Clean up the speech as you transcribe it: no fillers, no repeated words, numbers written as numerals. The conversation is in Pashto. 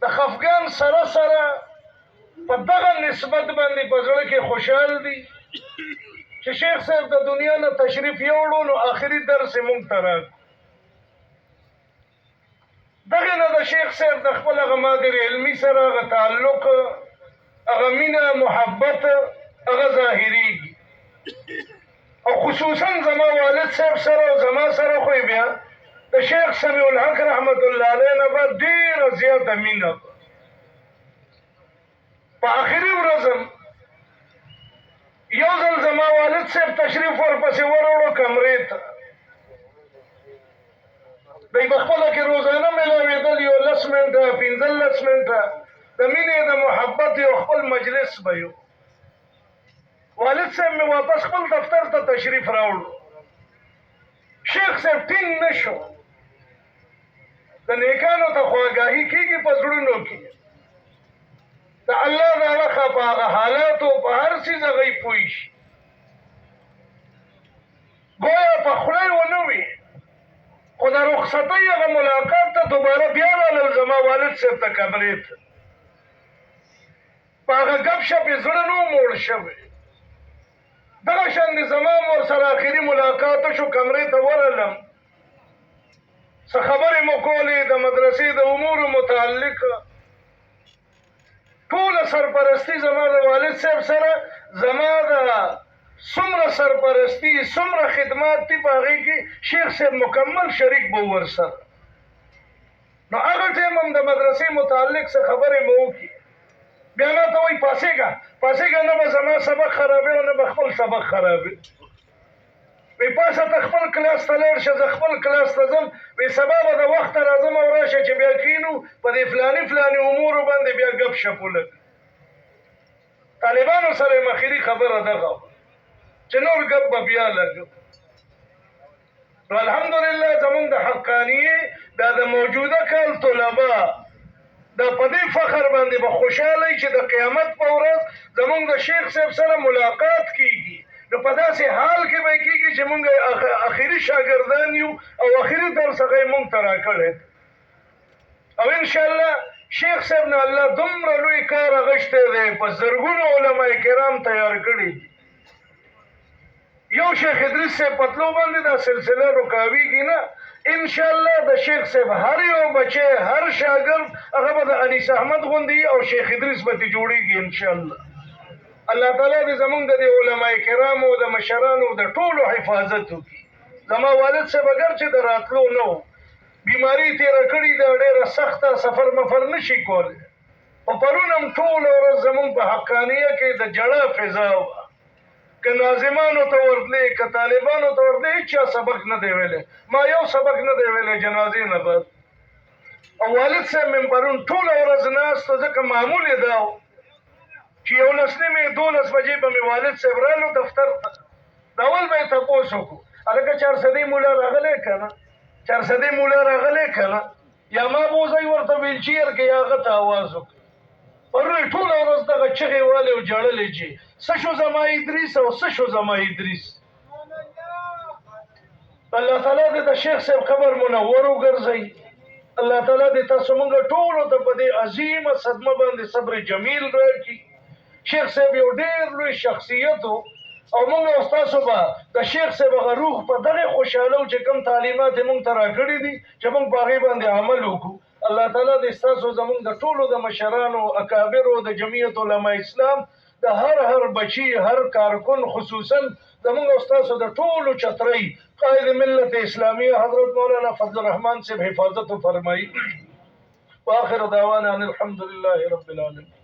د خفګان سره سره په دغه نسبت باندې په زړه کې خوشحال دي چې شیخ صاحب د دنیا نه تشریف یوړو نو آخري درس یې موږ ته راکړو. دغه نه د شیخ صاحب د خپل هغه مادر علمي سره هغه تعلق، هغه مینه، محبت هغه ظاهریږي. او خصوصا زما والد صاحب سره او زما سره خو بیا د شیخ سمیع الحق رحمت الله علیه نه به ډېره زیاته مینه. په آخري ورځ یو ځل زما والد صاحب تشریف ورپسې وروړو کمرې ته. دی به خپله کې روزانه میلاوېدل، یو 10 منټه 15 منټه د مینې د محبت یو خپل مجلس به یو. والد صاحب مې واپس خپل دفتر ته تشریف راوړو. شیخ صاحب ټینګ نه شو. د نیکانو ته خواګاهي کېږي په زړونو کې. د الله د اړخه په هغه حالاتو په هر څیز هغوی پوه شي. ګویا په خوله یې ونه وي، خو د رخصتۍ هغه ملاقات ته دوباره بیا رالل زما والد صاحب ته کمرې ته. په هغه ګپ شپ یې زړه نه و موړ شوی. دغه شان د زما هم ورسره آخري ملاقات شو. کمرې ته ورغلم، څه خبرې مو کولې د مدرسې د امورو متعلق. ټوله سرپرستي زما د والد صاحب سره، زما د څومره سرپرستي څومره خدمات دي په هغې کې شیخ صاحب مکمل شریک به ورسره. نو هغه ټایم هم د مدرسې متعلق څه خبرې مو وکړي. بیا ما ته وایي پاسېږه نه به زما سبق خرابوي او نه به خپل سبق خرابوي. وی پاسه ته خپل کلاس ته لاړ شه، زه خپل کلاس ته ځم. وی سبا به د وخته راځم او راشه چې بیا کینو په دې فلاني امورو باندې بیا ګپ شپ ولګو. طالبانو سره یې مخکې خبره دغه چې نور ګپ به بیا لګو. نو الحمدلله زمونږ د حقانیې دا د موجوده کال طلبا دا په دې فخر باندې به خوشحاله چې د قیامت په ورځ زمونږ د شیخ صاحب سره ملاقات کیږي. نو په داسې حال کې به کېږي چې مونږ آخري شاګردان یو او آخري درس هغه یې مونږ ته راکړی. او انشاءالله شیخ صاحب نه الله دومره لوی کار اغشتی دی، په زرګونو علما کرام تیار کړي دي. یو شیخ ادریس صاحب په تلو باندې دا سلسله رکاویږي نه. انشاءالله د شیخ صاحب هر یو بچی، هر شاګرد هغه به د انیس احمد غوندې او شیخ ادریس به ترې جوړېږي انشاءالله. الله تعالی دې زمونږ د علماء کرامو د مشرانو د ټولو حفاظت وکړي. زما والد صاحب اگر چې د راتلو نه و، بیماري تېره کړې ده، ډېره سخته، سفر مفر نه شي کولی. خو پرون هم ټوله ورځ زمونږ په حقانیه کې د جړه فضا وه. که ناظمانو ته ورتلې، که طالبانو ته ورتلې، هېچا سبق نه دی ویلی. ما یو سبق نه دی ویلی جنازې نه بعد. او والد صاحب مې پرون ټوله ورځ ناست و، ځکه معمول یې دا و چې 11 12 بجې به مې والد صاحب رالو دفتر ته. د اول به یې تپوس وکړو هلکه چارسدی مولا راغلی که نه، چارسدی مولا راغلی که نه، یا ما بوځئ ورته ویلچیر کې یا هغه ته اواز وکړو. پرون یې ټوله ورځ دغه چغې والې او ژړلې چې څه شو زما ادریس او څه شو زما ادریس. الله تعالی دې د شیخ صاحب قبر منور وګرځوي. الله تعالی دې تاسو موږ ټولو ته په دې عظیمه صدمه باندې صبر جمیل راکړي. شیخ صاحب یو ډېر لوی شخصیت و او موږ او ستاسو به د شیخ صاحب هغه روح په دغې خوشحالو چې کوم تعلیمات یې موږ ته راکړي دي چې موږ په هغې باندې عمل وکړو. الله تعالی دې ستاسو زموږ د ټولو د مشرانو، اکابرو، د جمعیت علما اسلام د هر بچي، هر کارکن، خصوصا زموږ او ستاسو د ټولو چترۍ قائد ملت اسلامیه حضرت مولانا فضل الرحمن صاحب حفاظت فرمایي. واخر دعوانا ان الحمد لله رب العالمین.